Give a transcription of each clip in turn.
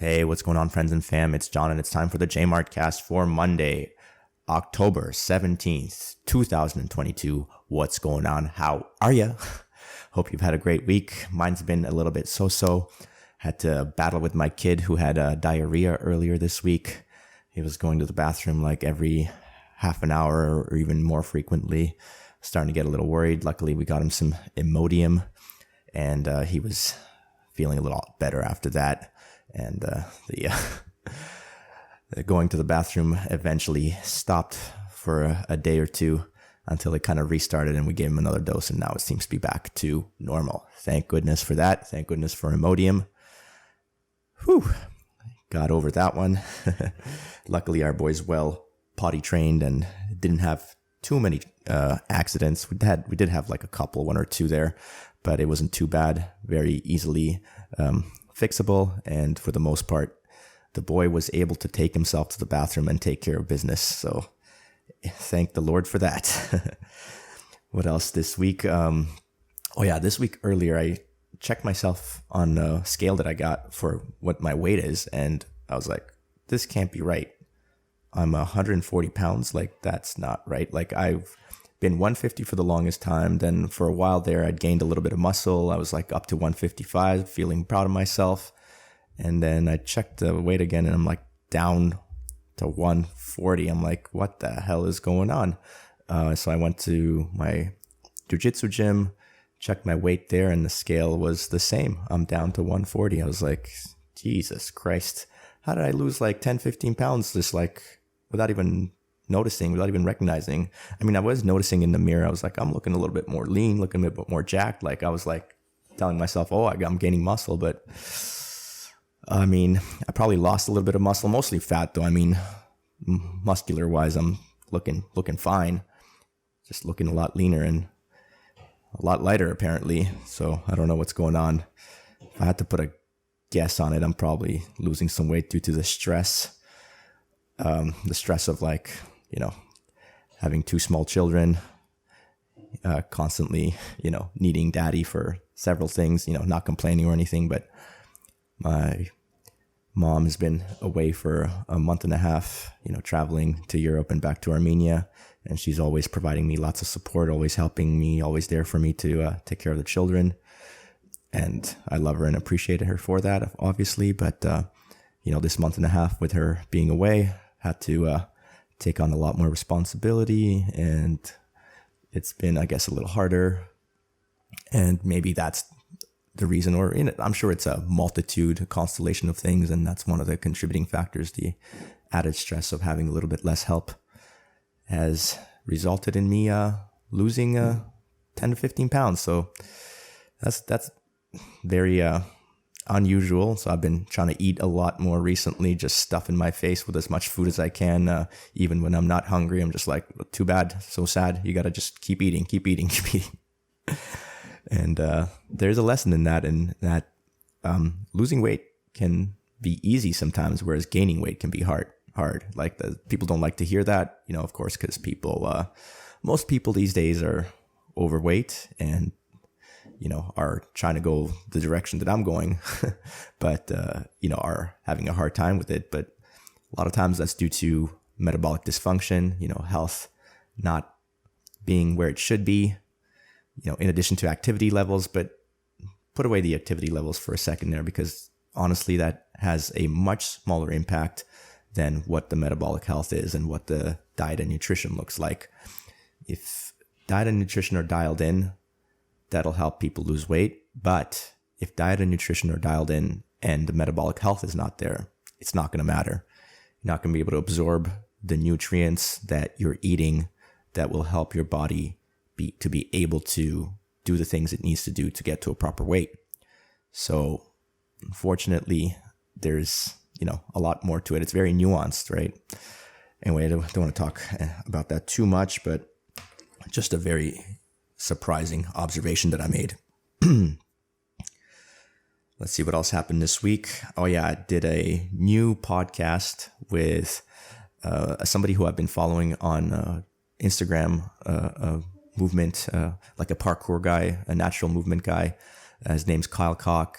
Hey, what's going on, friends and fam? It's John, and it's time for the JMART CAST for Monday, October 17th, 2022. What's going on? How are you? Hope you've had a great week. Mine's been a little bit so-so. Had to battle with my kid who had diarrhea earlier this week. He was going to the bathroom like every half an hour or even more frequently. Starting to get a little worried. Luckily, we got him some Imodium, and he was feeling a little better after that. And the going to the bathroom eventually stopped for a day or two until it kind of restarted, and we gave him another dose, and now it seems to be back to normal. Thank goodness for that. Thank goodness for Imodium. Whew. Got over that one. Luckily, our boy's well potty trained and didn't have too many accidents. We did have like a couple, one or two there, but it wasn't too bad. Very easily fixable, and for the most part, the boy was able to take himself to the bathroom and take care of business. So thank the Lord for that. What else this week? This week earlier, I checked myself on a scale that I got for what my weight is, and I was like, this can't be right. I'm 140 pounds. Like, that's not right. Like, I've been 150 for the longest time. Then for a while there, I'd gained a little bit of muscle. I was like up to 155, feeling proud of myself. And then I checked the weight again, and I'm like down to 140. I'm like, what the hell is going on? So I went to my jiu-jitsu gym, checked my weight there, and the scale was the same. I'm down to 140. I was like, Jesus Christ. How did I lose like 10, 15 pounds just like without even noticing, without even recognizing? I mean, I was noticing in the mirror. I was like, I'm looking a little bit more lean, looking a bit more jacked. Like, I was like telling myself, oh, I'm gaining muscle. But I mean, I probably lost a little bit of muscle, mostly fat though. I mean, muscular wise, I'm looking fine, just looking a lot leaner and a lot lighter apparently. So I don't know what's going on. If I had to put a guess on it, I'm probably losing some weight due to the stress. The stress of like, having two small children, constantly, needing daddy for several things, not complaining or anything, but my mom has been away for a month and a half, traveling to Europe and back to Armenia. And she's always providing me lots of support, always helping me, always there for me to take care of the children. And I love her and appreciate her for that, obviously. But, this month and a half with her being away, had to take on a lot more responsibility. And it's been, I guess, a little harder. And maybe that's the reason, or I'm sure it's a a constellation of things. And that's one of the contributing factors. The added stress of having a little bit less help has resulted in me losing 10 to 15 pounds. So that's very unusual. So I've been trying to eat a lot more recently, just stuffing my face with as much food as I can. Even when I'm not hungry, I'm just like, too bad, so sad. You got to just keep eating. And there's a lesson in that losing weight can be easy sometimes, whereas gaining weight can be hard. Like, the people don't like to hear that, of course, because most people these days are overweight and are trying to go the direction that I'm going, but, are having a hard time with it. But a lot of times that's due to metabolic dysfunction, health not being where it should be, in addition to activity levels. But put away the activity levels for a second there, because honestly, that has a much smaller impact than what the metabolic health is and what the diet and nutrition looks like. If diet and nutrition are dialed in, that'll help people lose weight. But if diet and nutrition are dialed in and the metabolic health is not there, it's not going to matter. You're not going to be able to absorb the nutrients that you're eating that will help your body be able to do the things it needs to do to get to a proper weight. So unfortunately, there's, a lot more to it. It's very nuanced, right? Anyway, I don't want to talk about that too much, but just a very surprising observation that I made. Let's see what else happened this week. Oh yeah, I did a new podcast with somebody who I've been following on Instagram, movement, like a parkour guy, a natural movement guy. His name's Kyle Koch.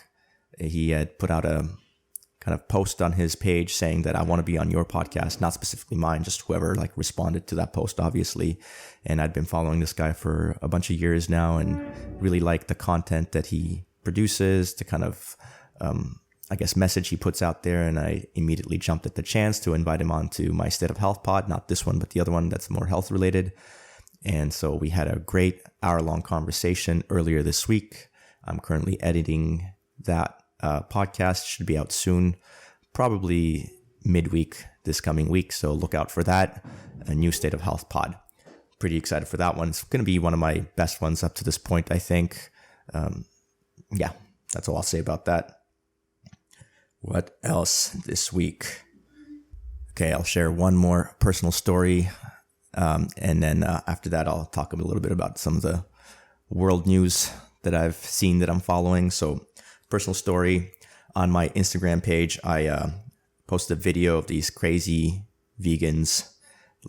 He had put out a kind of post on his page saying that I want to be on your podcast, not specifically mine, just whoever like responded to that post, obviously. And I'd been following this guy for a bunch of years now and really like the content that he produces, the kind of, I guess, message he puts out there. And I immediately jumped at the chance to invite him on to my State of Health pod, not this one, but the other one that's more health related. And so we had a great hour-long conversation earlier this week. I'm currently editing that podcast, should be out soon, probably midweek this coming week. So look out for that, a new State of Health pod. Pretty excited for that one. It's going to be one of my best ones up to this point, I think. Yeah, that's all I'll say about that. What else this week? Okay, I'll share one more personal story. And then after that, I'll talk a little bit about some of the world news that I've seen that I'm following. So personal story, on my Instagram page, I posted a video of these crazy vegans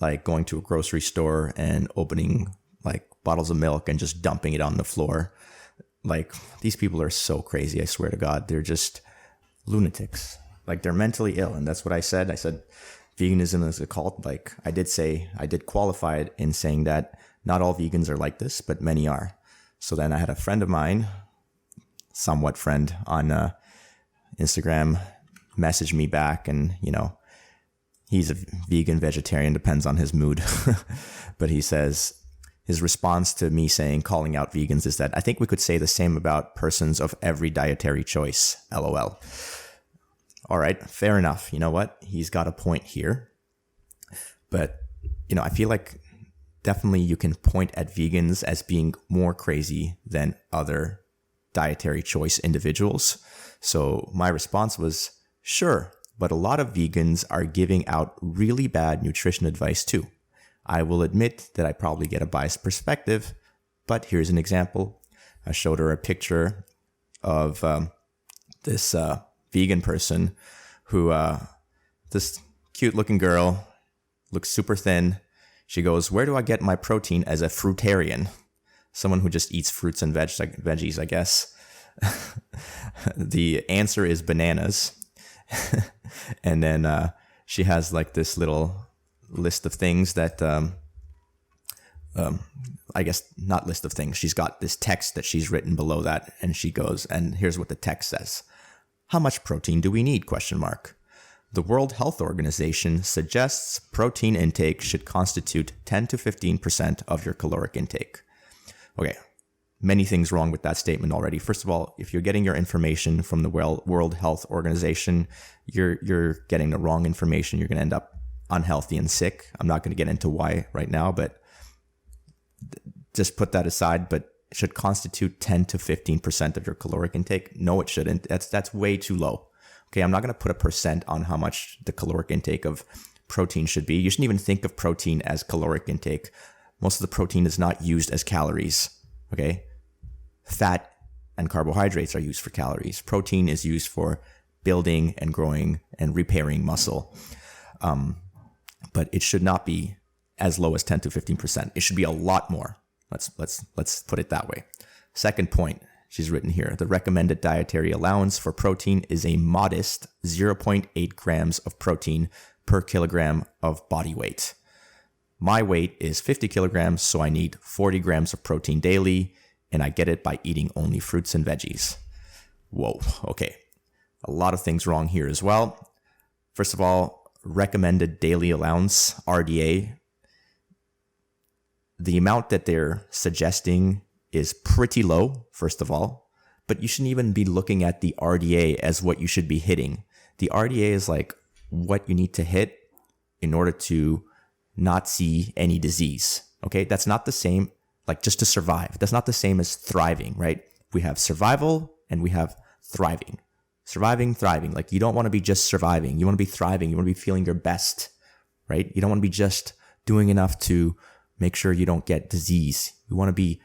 like going to a grocery store and opening like bottles of milk and just dumping it on the floor. Like, these people are so crazy, I swear to God. They're just lunatics. Like, they're mentally ill. And that's what I said. I said veganism is a cult. Like, I did qualify it in saying that not all vegans are like this, but many are. So then I had a friend of mine, somewhat friend, on Instagram message me back, and he's a vegan vegetarian, depends on his mood. But he says his response to me calling out vegans is that I think we could say the same about persons of every dietary choice. LOL. All right, fair enough. You know what? He's got a point here. But I feel like definitely you can point at vegans as being more crazy than other dietary choice individuals. So my response was, sure, but a lot of vegans are giving out really bad nutrition advice too. I will admit that I probably get a biased perspective, but here's an example. I showed her a picture of this vegan person who, this cute looking girl, looks super thin. She goes, where do I get my protein as a fruitarian? Someone who just eats fruits and veggies, I guess. The answer is bananas. And then she has like this little list of things that, I guess not list of things. She's got this text that she's written below that. And she goes, and here's what the text says. How much protein do we need? ? The World Health Organization suggests protein intake should constitute 10 to 15% of your caloric intake. Okay, many things wrong with that statement already. First of all, if you're getting your information from the World Health Organization, you're getting the wrong information. You're going to end up unhealthy and sick. I'm not going to get into why right now, but just put that aside. But it should constitute 10 to 15% of your caloric intake. No, it shouldn't. That's way too low. Okay, I'm not going to put a percent on how much the caloric intake of protein should be. You shouldn't even think of protein as caloric intake. Most of the protein is not used as calories. Okay, fat and carbohydrates are used for calories. Protein is used for building and growing and repairing muscle. But it should not be as low as 10 to 15%. It should be a lot more. Let's put it that way. Second point, she's written here, the recommended dietary allowance for protein is a modest 0.8 grams of protein per kilogram of body weight. My weight is 50 kilograms, so I need 40 grams of protein daily, and I get it by eating only fruits and veggies. Whoa, okay. A lot of things wrong here as well. First of all, recommended daily allowance, RDA. The amount that they're suggesting is pretty low, first of all, but you shouldn't even be looking at the RDA as what you should be hitting. The RDA is like what you need to hit in order to not see any disease. Okay, that's not the same, like just to survive. That's not the same as thriving, right? We have survival and we have thriving. Surviving, thriving. Like, you don't want to be just surviving. You want to be thriving. You want to be feeling your best, right? You don't want to be just doing enough to make sure you don't get disease. You want to be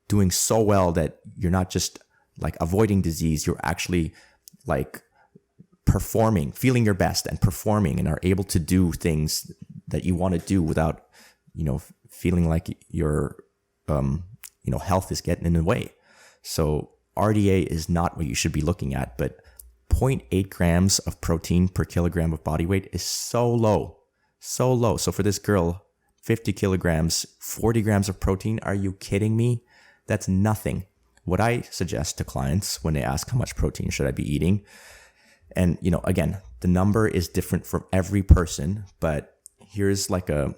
doing so well that you're not just like avoiding disease. You're actually like performing, feeling your best and performing, and are able to do things that you want to do without, feeling like your, health is getting in the way. So RDA is not what you should be looking at, but 0.8 grams of protein per kilogram of body weight is so low. So low. So for this girl, 50 kilograms, 40 grams of protein, are you kidding me? That's nothing. What I suggest to clients when they ask how much protein should I be eating, and again, the number is different for every person, but here's like a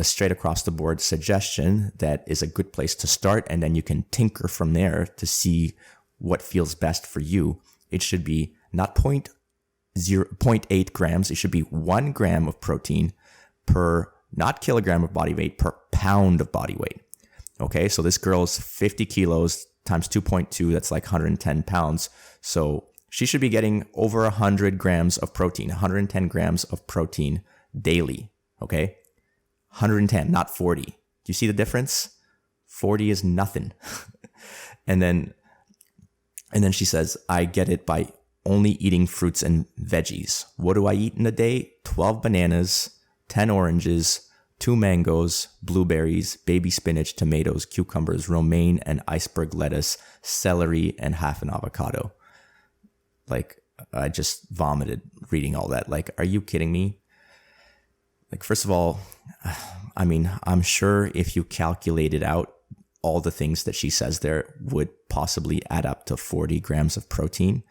straight across the board suggestion that is a good place to start, and then you can tinker from there to see what feels best for you. It should be not 0.8 grams. It should be 1 gram of protein per, not kilogram of body weight, per pound of body weight. Okay, so this girl's 50 kilos times 2.2, that's like 110 pounds. So she should be getting over 100 grams of protein, 110 grams of protein daily. Okay, 110, not 40. Do you see the difference? 40 is nothing. And then she says, I get it by only eating fruits and veggies. What do I eat in a day? 12 bananas, 10 oranges, 2 mangoes, blueberries, baby spinach, tomatoes, cucumbers, romaine and iceberg lettuce, celery, and half an avocado. Like, I just vomited reading all that. Like, are you kidding me? Like, first of all, I mean, I'm sure if you calculated out all the things that she says there would possibly add up to 40 grams of protein.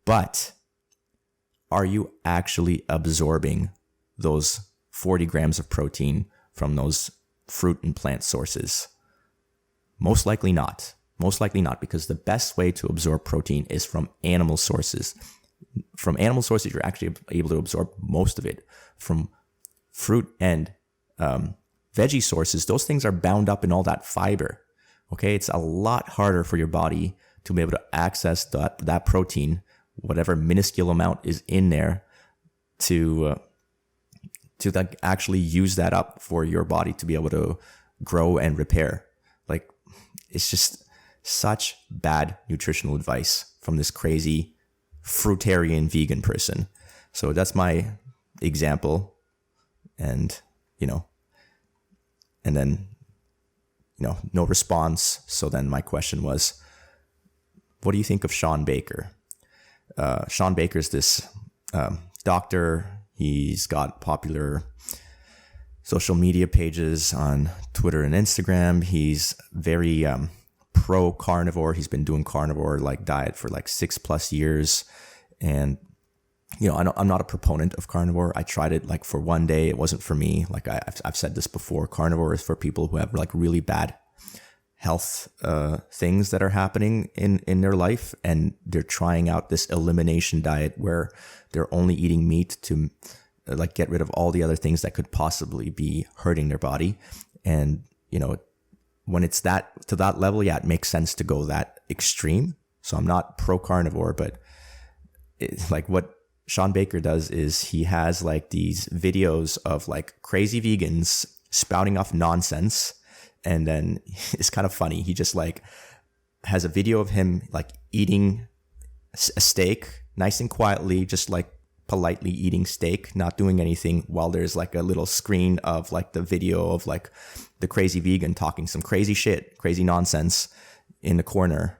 But are you actually absorbing those 40 grams of protein from those fruit and plant sources? Most likely not. Most likely not, because the best way to absorb protein is from animal sources. From animal sources, you're actually able to absorb most of it. From fruit and veggie sources, those things are bound up in all that fiber. Okay, it's a lot harder for your body to be able to access that protein, whatever minuscule amount is in there, to actually use that up for your body to be able to grow and repair. Like, it's just such bad nutritional advice from this crazy fruitarian vegan person. So that's my example. And, and then, no response. So then my question was, what do you think of Sean Baker? Sean Baker's this doctor. He's got popular social media pages on Twitter and Instagram. He's very pro-carnivore. He's been doing carnivore diet for 6+ years. And, I'm not a proponent of carnivore. I tried it for one day. It wasn't for me. I've said this before, carnivore is for people who have really bad health things that are happening in their life, and they're trying out this elimination diet where they're only eating meat to get rid of all the other things that could possibly be hurting their body. And when it's to that level, yeah, it makes sense to go that extreme. So I'm not pro carnivore, but what Sean Baker does is he has these videos of crazy vegans spouting off nonsense. And then it's kind of funny. He just has a video of him eating a steak nice and quietly, just politely eating steak, not doing anything, while there's a little screen of the video of the crazy vegan talking some crazy shit, crazy nonsense in the corner.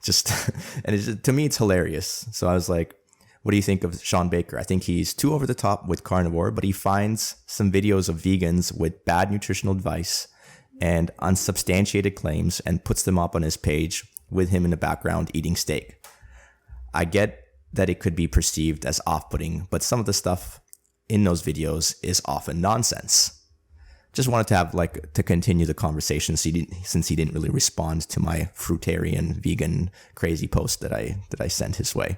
To me, it's hilarious. So I was like, what do you think of Sean Baker? I think he's too over the top with carnivore, but he finds some videos of vegans with bad nutritional advice and unsubstantiated claims and puts them up on his page with him in the background eating steak. I get that it could be perceived as off-putting, but some of the stuff in those videos is often nonsense. Just wanted to have to continue the conversation since he didn't really respond to my fruitarian vegan crazy post that I sent his way.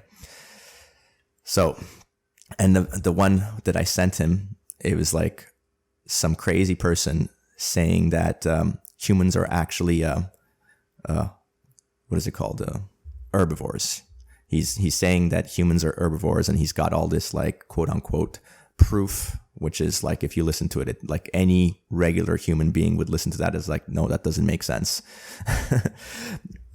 So, and the one that I sent him, it was some crazy person saying that humans are actually what is it called? Herbivores. He's saying that humans are herbivores, and he's got all this quote unquote proof, which is if you listen to it, any regular human being would listen to that as no, that doesn't make sense.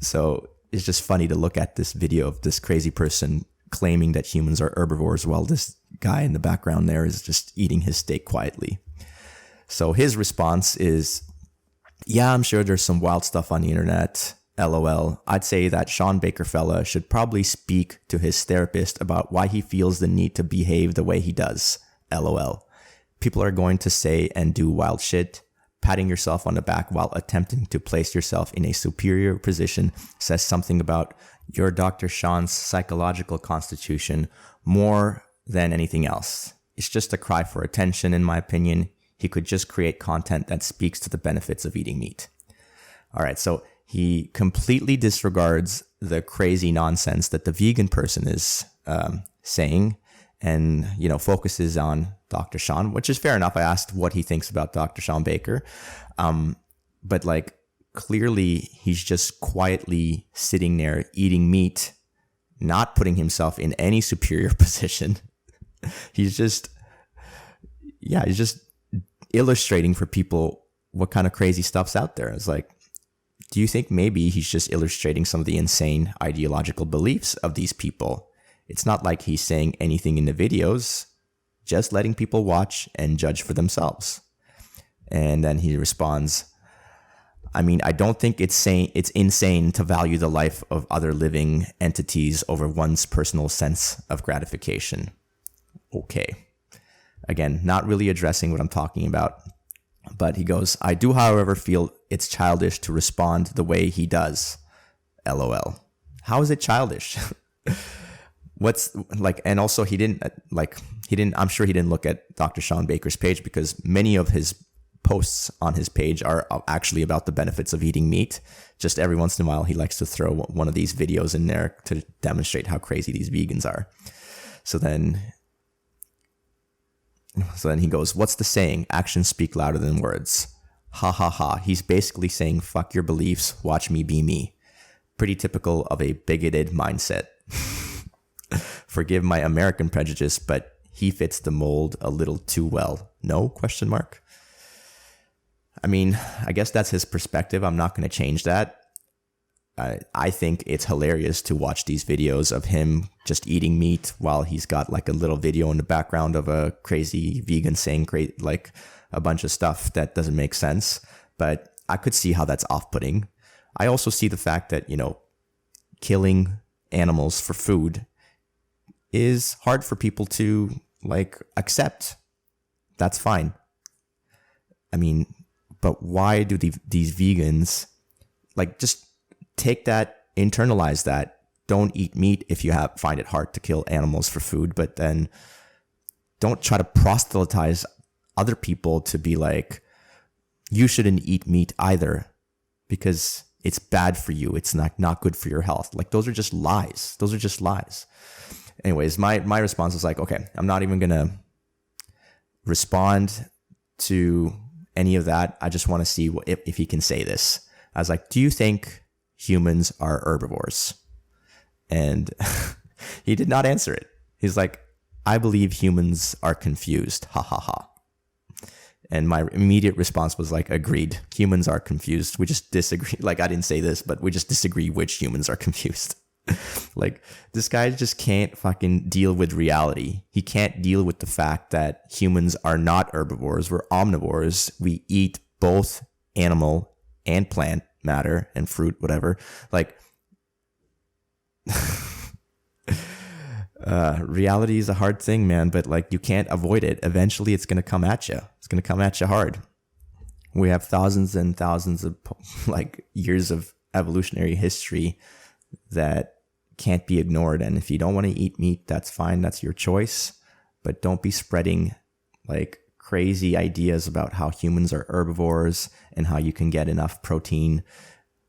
So it's just funny to look at this video of this crazy person claiming that humans are herbivores while this guy in the background there is just eating his steak quietly. So his response is, yeah, I'm sure there's some wild stuff on the internet, LOL. I'd say that Sean Baker fella should probably speak to his therapist about why he feels the need to behave the way he does. LOL. People are going to say and do wild shit. Patting yourself on the back while attempting to place yourself in a superior position says something about your Dr. Sean's psychological constitution more than anything else. It's just a cry for attention, in my opinion. He could just create content that speaks to the benefits of eating meat. All right, so he completely disregards the crazy nonsense that the vegan person is saying, and focuses on Dr. Sean, which is fair enough. I asked what he thinks about Dr. Sean Baker, but clearly he's just quietly sitting there eating meat, not putting himself in any superior position. He's just illustrating for people what kind of crazy stuff's out there. It's like, do you think maybe he's just illustrating some of the insane ideological beliefs of these people? It's not like he's saying anything in the videos, just letting people watch and judge for themselves. And then he responds, I mean, I don't think it's insane to value the life of other living entities over one's personal sense of gratification. Okay. Again, not really addressing what I'm talking about. But he goes, I do, however, feel it's childish to respond the way he does. LOL. How is it childish? And also I'm sure he didn't look at Dr. Sean Baker's page, because many of his posts on his page are actually about the benefits of eating meat. Just every once in a while, he likes to throw one of these videos in there to demonstrate how crazy these vegans are. So then he goes, what's the saying? Actions speak louder than words. Ha ha ha. He's basically saying, fuck your beliefs, watch me be me. Pretty typical of a bigoted mindset. Forgive my American prejudice, but he fits the mold a little too well. No? ? I mean, I guess that's his perspective. I'm not going to change that. I think it's hilarious to watch these videos of him just eating meat while he's got a little video in the background of a crazy vegan saying a bunch of stuff that doesn't make sense. But I could see how that's off-putting. I also see the fact that, killing animals for food is hard for people to accept. That's fine. I mean, but why do these vegans just take that, internalize that? Don't eat meat if you find it hard to kill animals for food, but then don't try to proselytize other people to be you shouldn't eat meat either because it's bad for you. It's not good for your health. Those are just lies. Anyways, my response was okay, I'm not even going to respond to any of that. I just want to see if he can say this. I was do you think humans are herbivores? And he did not answer it. He's I believe humans are confused. Ha ha ha. And my immediate response was agreed. Humans are confused. We just disagree. I didn't say this, but we just disagree which humans are confused. This guy just can't fucking deal with reality. He can't deal with the fact that humans are not herbivores. We're omnivores. We eat both animal and plant matter and fruit, whatever. Reality is a hard thing, man, but you can't avoid it. Eventually it's going to come at you. It's going to come at you hard. We have thousands and thousands of years of evolutionary history that can't be ignored. And if you don't want to eat meat, that's fine. That's your choice. But don't be spreading crazy ideas about how humans are herbivores and how you can get enough protein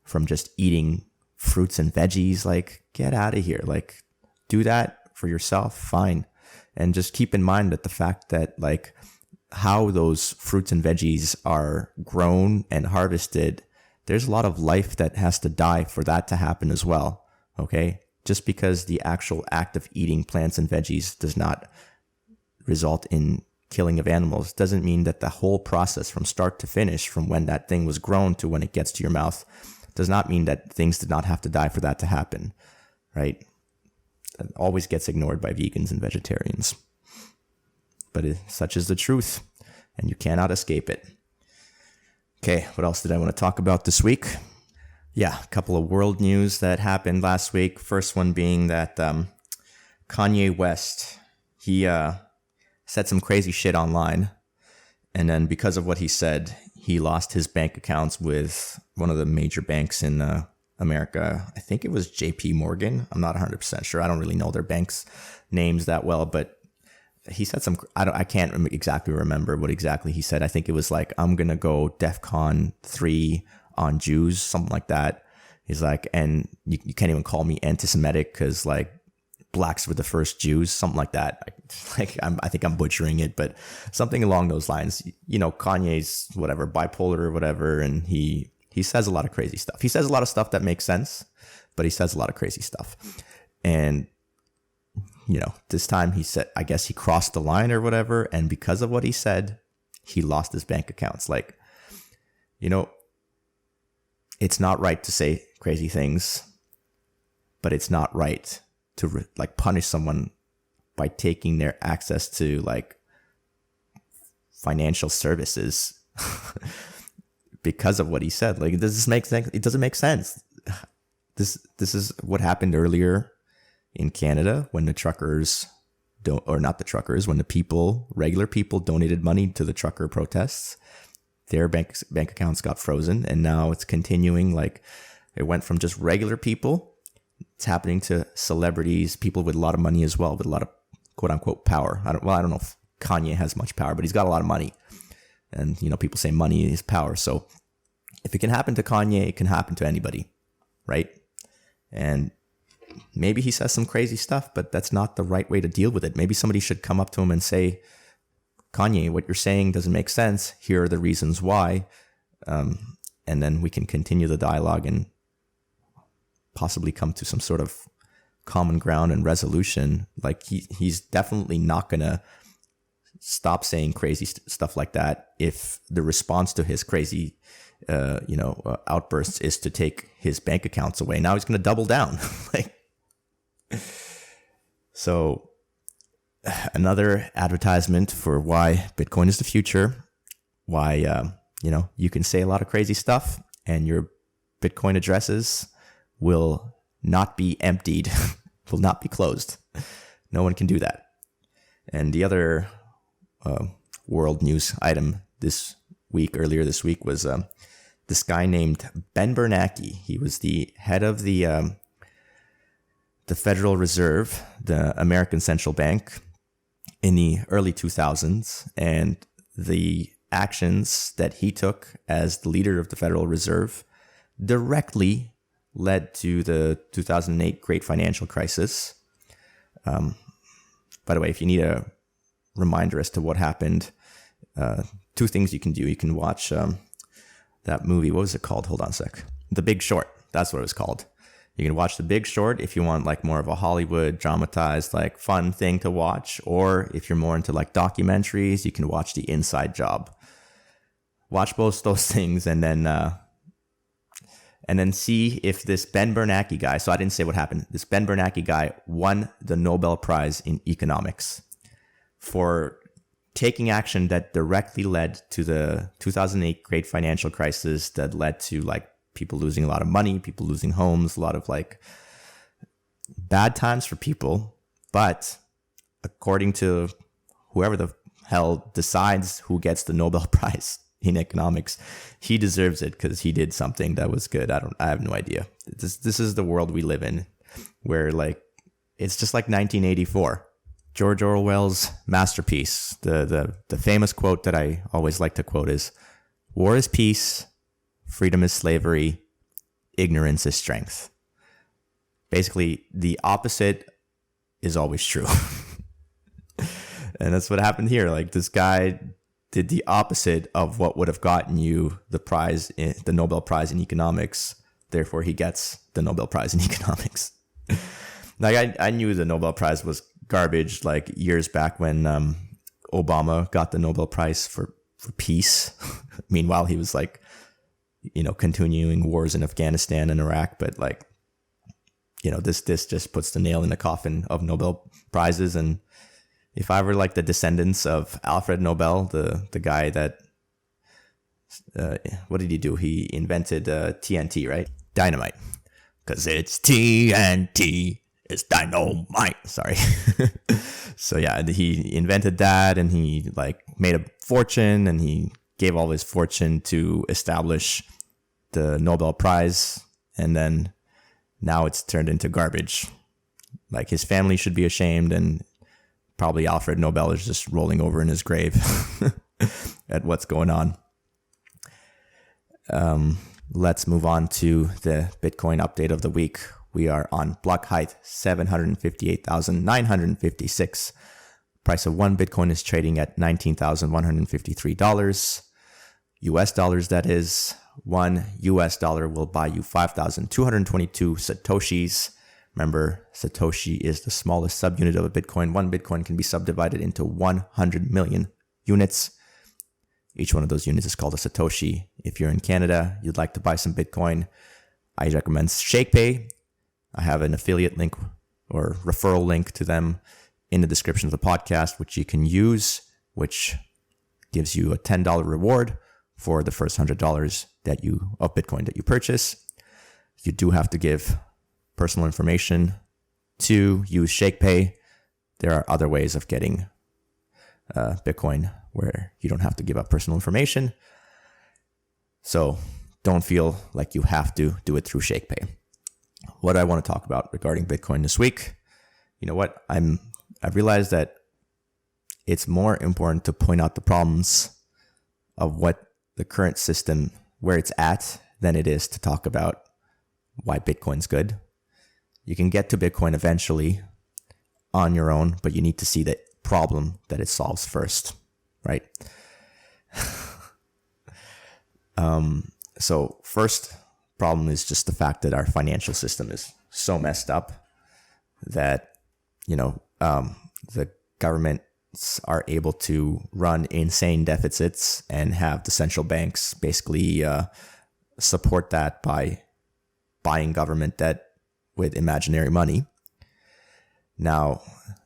from just eating fruits and veggies. Get out of here. Do that for yourself. Fine. And just keep in mind that the fact that how those fruits and veggies are grown and harvested, there's a lot of life that has to die for that to happen as well. Okay. Just because the actual act of eating plants and veggies does not result in killing of animals doesn't mean that the whole process from start to finish, from when that thing was grown to when it gets to your mouth, does not mean that things did not have to die for that to happen, right? That always gets ignored by vegans and vegetarians. But such is the truth, and you cannot escape it. Okay, what else did I want to talk about this week? Yeah, a couple of world news that happened last week. First one being that Kanye West, he said some crazy shit online. And then because of what he said, he lost his bank accounts with one of the major banks in America. I think it was JPMorgan. I'm not 100% sure. I don't really know their banks' names that well, but he said some, I can't exactly remember what exactly he said. I think it was like, I'm going to go DEFCON 3 on Jews, something like that. He's like, and you can't even call me anti-Semitic because like blacks were the first Jews, something like that. I think I'm butchering it, but something along those lines. You know, Kanye's whatever, bipolar or whatever, and he says a lot of crazy stuff. He says a lot of stuff that makes sense, but he says a lot of crazy stuff. And you know, this time he said, I guess he crossed the line or whatever, and because of what he said, he lost his bank accounts. Like, you know, it's not right to say crazy things, but it's not right to like punish someone by taking their access to like financial services because of what he said. Like, does this make sense? It doesn't make sense. This is what happened earlier in Canada when the truckers when the people, regular people, donated money to the trucker protests. Their bank accounts got frozen, and now it's continuing. Like, it went from just regular people. It's happening to celebrities, people with a lot of money as well, with a lot of quote unquote power. I don't know if Kanye has much power, but he's got a lot of money. And, you know, people say money is power. So if it can happen to Kanye, it can happen to anybody, right? And maybe he says some crazy stuff, but that's not the right way to deal with it. Maybe somebody should come up to him and say, Kanye, what you're saying doesn't make sense. Here are the reasons why. And then we can continue the dialogue and possibly come to some sort of common ground and resolution. Like he's definitely not going to stop saying crazy stuff like that if the response to his crazy outbursts is to take his bank accounts away. Now he's going to double down. So another advertisement for why Bitcoin is the future, why you can say a lot of crazy stuff and your Bitcoin addresses will not be emptied, will not be closed. No one can do that. And the other world news item earlier this week was this guy named Ben Bernanke. He was the head of the Federal Reserve, the American Central Bank, in the early 2000s, and the actions that he took as the leader of the Federal Reserve directly led to the 2008 Great Financial Crisis. By the way, if you need a reminder as to what happened, two things you can do. You can watch that movie. What was it called? Hold on a sec. The Big Short. That's what it was called. You can watch The Big Short if you want like more of a Hollywood dramatized, like fun thing to watch. Or if you're more into like documentaries, you can watch The Inside Job. Watch both those things and then see if this Ben Bernanke guy, so I didn't say what happened, this Ben Bernanke guy won the Nobel Prize in economics for taking action that directly led to the 2008 Great Financial Crisis that led to like people losing a lot of money, people losing homes, a lot of like bad times for people. But according to whoever the hell decides who gets the Nobel Prize in economics, he deserves it because he did something that was good. I have no idea. This is the world we live in, where like it's just like 1984. George Orwell's masterpiece. The famous quote that I always like to quote is, "War is peace, freedom is slavery, ignorance is strength." Basically, the opposite is always true. And that's what happened here. Like this guy did the opposite of what would have gotten you the Nobel Prize in economics. Therefore, he gets the Nobel Prize in economics. Like I knew the Nobel Prize was garbage like years back when Obama got the Nobel Prize for peace. Meanwhile, he was like, continuing wars in Afghanistan and Iraq. But like, this just puts the nail in the coffin of Nobel Prizes. And if I were like the descendants of Alfred Nobel, the guy that, what did he do? He invented TNT, right? dynamite. Because it's TNT. It's dynamite. Sorry. So yeah, he invented that, and he like made a fortune, and he gave all his fortune to establish the Nobel Prize, and then now it's turned into garbage. Like, his family should be ashamed, and probably Alfred Nobel is just rolling over in his grave at what's going on. Let's move on to the Bitcoin update of the week. We are on block height 758,956. Price of one Bitcoin is trading at $19,153. US dollars, that is. One US dollar will buy you 5,222 Satoshis. Remember, Satoshi is the smallest subunit of a Bitcoin. One Bitcoin can be subdivided into 100 million units. Each one of those units is called a Satoshi. If you're in Canada, you'd like to buy some Bitcoin, I recommend Shakepay. I have an affiliate link or referral link to them in the description of the podcast, which you can use, which gives you a $10 reward for the first $100 of Bitcoin that you purchase. You do have to give personal information to use Shakepay. There are other ways of getting Bitcoin where you don't have to give up personal information. So don't feel like you have to do it through Shakepay. What I want to talk about regarding Bitcoin this week, you know what? I've realized that it's more important to point out the problems of what the current system, where it's at, than it is to talk about why Bitcoin's good. You can get to Bitcoin eventually on your own, but you need to see the problem that it solves first, right? So first problem is just the fact that our financial system is so messed up that, the governments are able to run insane deficits and have the central banks basically support that by buying government debt with imaginary money. Now,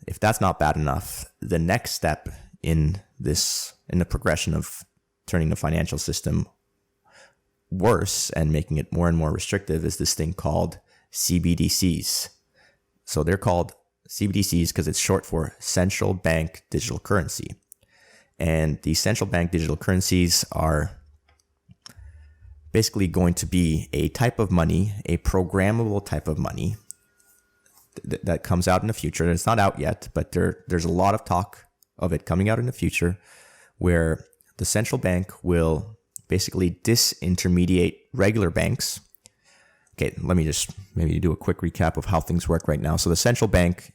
if that's not bad enough, the next step in the progression of turning the financial system worse and making it more and more restrictive is this thing called CBDCs. So they're called CBDCs because it's short for central bank digital currency. And these central bank digital currencies are basically going to be a type of money, a programmable type of money that comes out in the future. It's not out yet, but there's a lot of talk of it coming out in the future, where the central bank will basically disintermediate regular banks. Okay, let me just maybe do a quick recap of how things work right now. So the central bank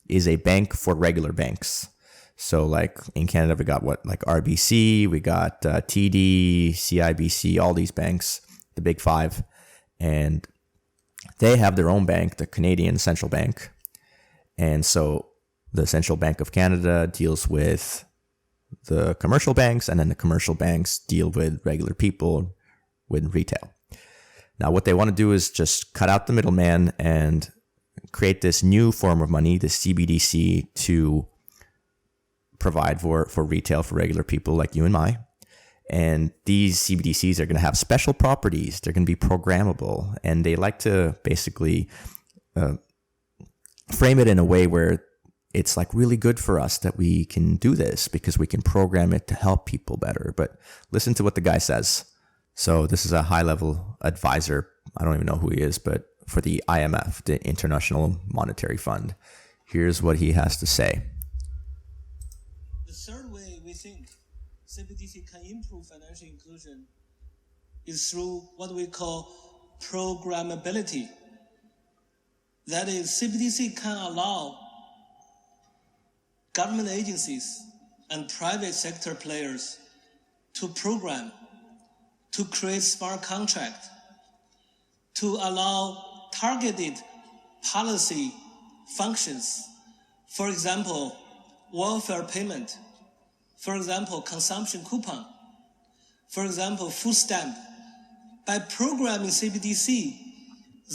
is a bank for regular banks. So like in Canada, we got RBC, we got TD, CIBC, all these banks, the big five. And they have their own bank, the Canadian Central Bank. And so the Central Bank of Canada deals with the commercial banks, and then the commercial banks deal with regular people, with retail. Now, what they want to do is just cut out the middleman and create this new form of money, the CBDC, to provide for retail for regular people like you and I. And these CBDCs are going to have special properties. They're going to be programmable. And they like to basically frame it in a way where it's like really good for us that we can do this because we can program it to help people better. But listen to what the guy says. So this is a high-level advisor. I don't even know who he is, but for the IMF, the International Monetary Fund. Here's what he has to say. The third way we think CBDC can improve financial inclusion is through what we call programmability. That is, CBDC can allow government agencies and private sector players to program, to create smart contract, to allow targeted policy functions. For example, welfare payment. For example, consumption coupon. For example, food stamp. By programming CBDC,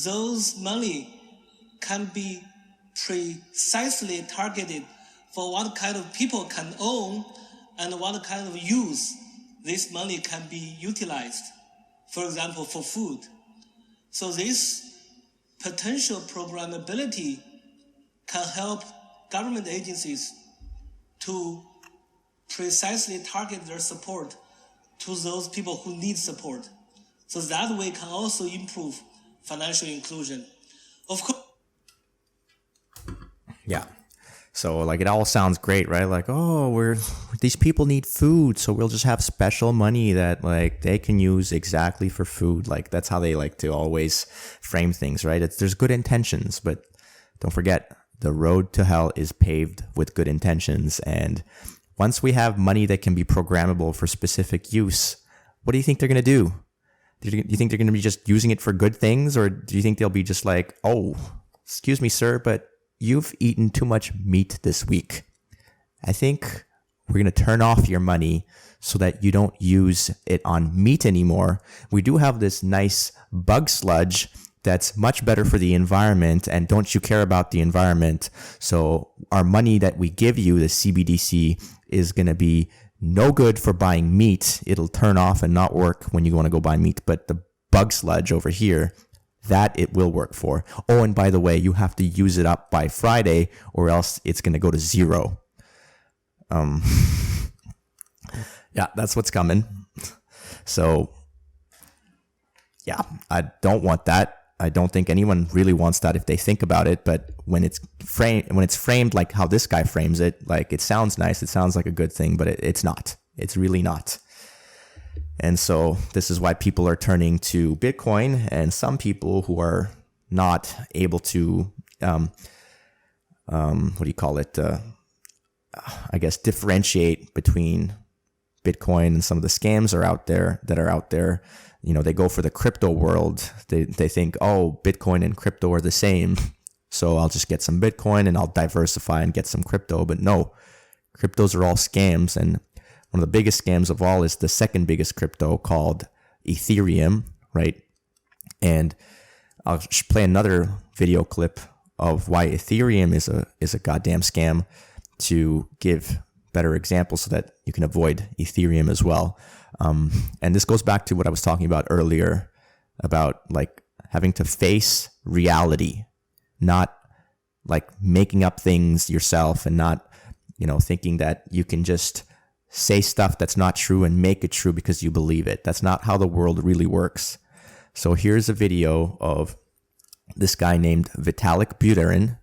those money can be precisely targeted for what kind of people can own and what kind of use this money can be utilized. For example, for food. So this potential programmability can help government agencies to precisely target their support to those people who need support. So that way can also improve financial inclusion. Of course. Yeah. So like it all sounds great, right? Like, oh, these people need food, so we'll just have special money that like they can use exactly for food. Like that's how they like to always frame things, right? There's good intentions, but don't forget the road to hell is paved with good intentions. And once we have money that can be programmable for specific use, what do you think they're going to do? Do you think they're going to be just using it for good things? Or do you think they'll be just like, oh, excuse me, sir, but you've eaten too much meat this week. I think we're going to turn off your money so that you don't use it on meat anymore. We do have this nice bug sludge that's much better for the environment. And don't you care about the environment? So our money that we give you, the CBDC, is going to be no good for buying meat. It'll turn off and not work when you want to go buy meat. But the bug sludge over here, that it will work for. Oh, and by the way, you have to use it up by Friday or else it's going to go to zero. Yeah, that's what's coming. So, yeah, I don't want that. I don't think anyone really wants that if they think about it. But when it's framed like how this guy frames it, like it sounds nice. It sounds like a good thing, but it's not. It's really not. And so this is why people are turning to Bitcoin, and some people who are not able to, differentiate between Bitcoin and some of the scams that are out there. You know, they go for the crypto world. They think, oh, Bitcoin and crypto are the same. So I'll just get some Bitcoin and I'll diversify and get some crypto. But no, cryptos are all scams. And one of the biggest scams of all is the second biggest crypto called Etherium, right? And I'll play another video clip of why Etherium is a goddamn scam to give better examples so that you can avoid Etherium as well. And this goes back to what I was talking about earlier about like having to face reality, not like making up things yourself and not, thinking that you can just say stuff that's not true and make it true because you believe it. That's not how the world really works. So here's a video of this guy named Vitalik Buterin.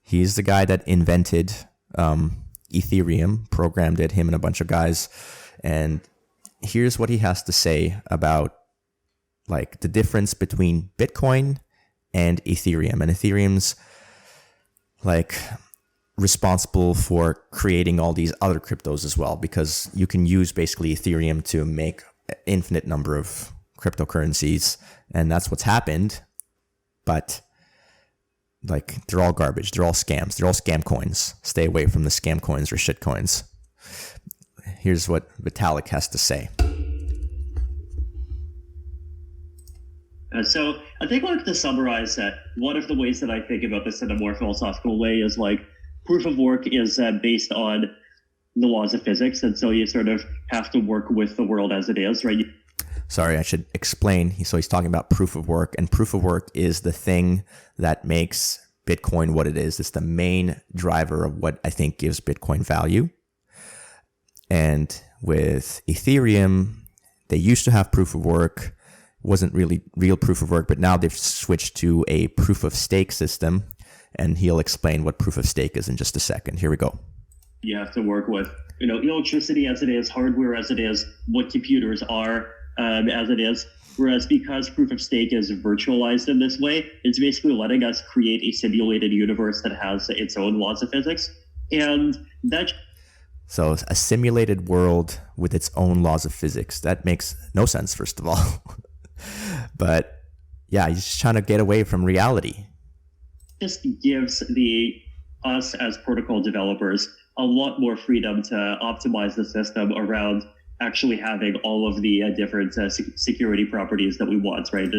He's the guy that invented Etherium, programmed it, him and a bunch of guys. And here's what he has to say about like the difference between Bitcoin and Etherium. And Ethereum's like responsible for creating all these other cryptos as well, because you can use basically Ethereum to make an infinite number of cryptocurrencies, and that's what's happened. But like they're all garbage, they're all scams, they're all scam coins. Stay away from the scam coins or shit coins. Here's what Vitalik has to say. So I think like to summarize that, one of the ways that I think about this in a more philosophical way is like proof of work is based on the laws of physics. And so you sort of have to work with the world as it is, right? Sorry, I should explain. So he's talking about proof of work, and proof of work is the thing that makes Bitcoin what it is. It's the main driver of what I think gives Bitcoin value. And with Ethereum, they used to have proof of work. It wasn't really real proof of work, but now they've switched to a proof of stake system. And he'll explain what proof of stake is in just a second. Here we go. You have to work with, electricity as it is, hardware as it is, what computers are as it is. Whereas because proof of stake is virtualized in this way, it's basically letting us create a simulated universe that has its own laws of physics. And that... So a simulated world with its own laws of physics. That makes no sense, first of all. But yeah, he's just trying to get away from reality. Just gives us as protocol developers a lot more freedom to optimize the system around actually having all of the different security properties that we want, right?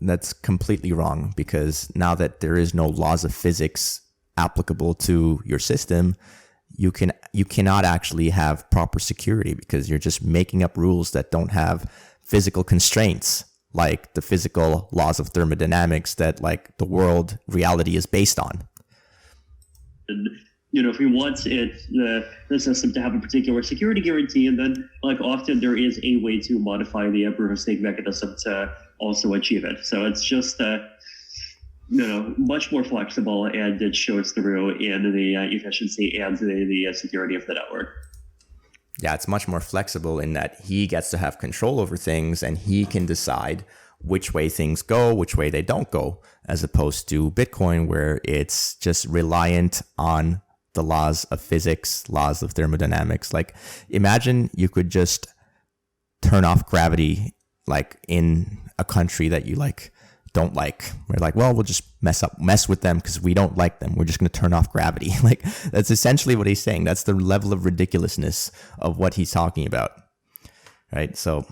That's completely wrong, because now that there is no laws of physics applicable to your system, you cannot actually have proper security because you're just making up rules that don't have physical constraints like the physical laws of thermodynamics that like the world reality is based on. And, if we want the system to have a particular security guarantee, and then like often there is a way to modify the proof of stake mechanism to also achieve it. So it's just much more flexible, and it shows through in the efficiency and the security of the network. Yeah, it's much more flexible in that he gets to have control over things, and he can decide which way things go, which way they don't go, as opposed to Bitcoin, where it's just reliant on the laws of physics, laws of thermodynamics. Like, imagine you could just turn off gravity, like in a country that you like don't like. We're like, well, we'll just mess with them because we don't like them. We're just going to turn off gravity. Like, that's essentially what he's saying. That's the level of ridiculousness of what he's talking about, right? So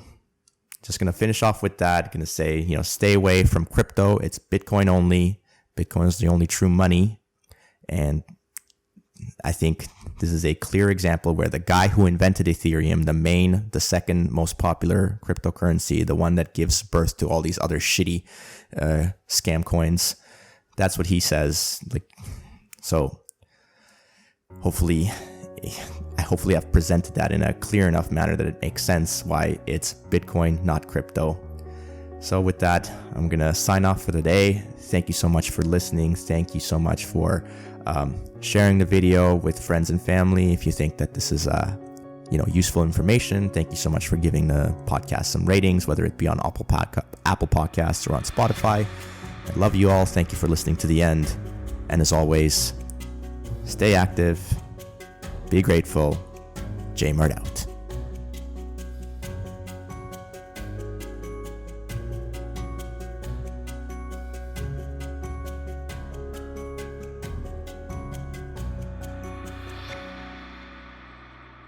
just going to finish off with that. Going to say, stay away from crypto. It's Bitcoin only. Bitcoin is the only true money. And I think this is a clear example where the guy who invented Ethereum, the second most popular cryptocurrency, the one that gives birth to all these other shitty scam coins, that's what he says. Like, so hopefully I've presented that in a clear enough manner that it makes sense why it's Bitcoin, not crypto. So with that, I'm going to sign off for the day. Thank you so much for listening. Thank you so much for sharing the video with friends and family. If you think that this is useful information, thank you so much for giving the podcast some ratings, whether it be on Apple Podcasts or on Spotify. I love you all. Thank you for listening to the end. And as always, stay active, be grateful. J-Mart out.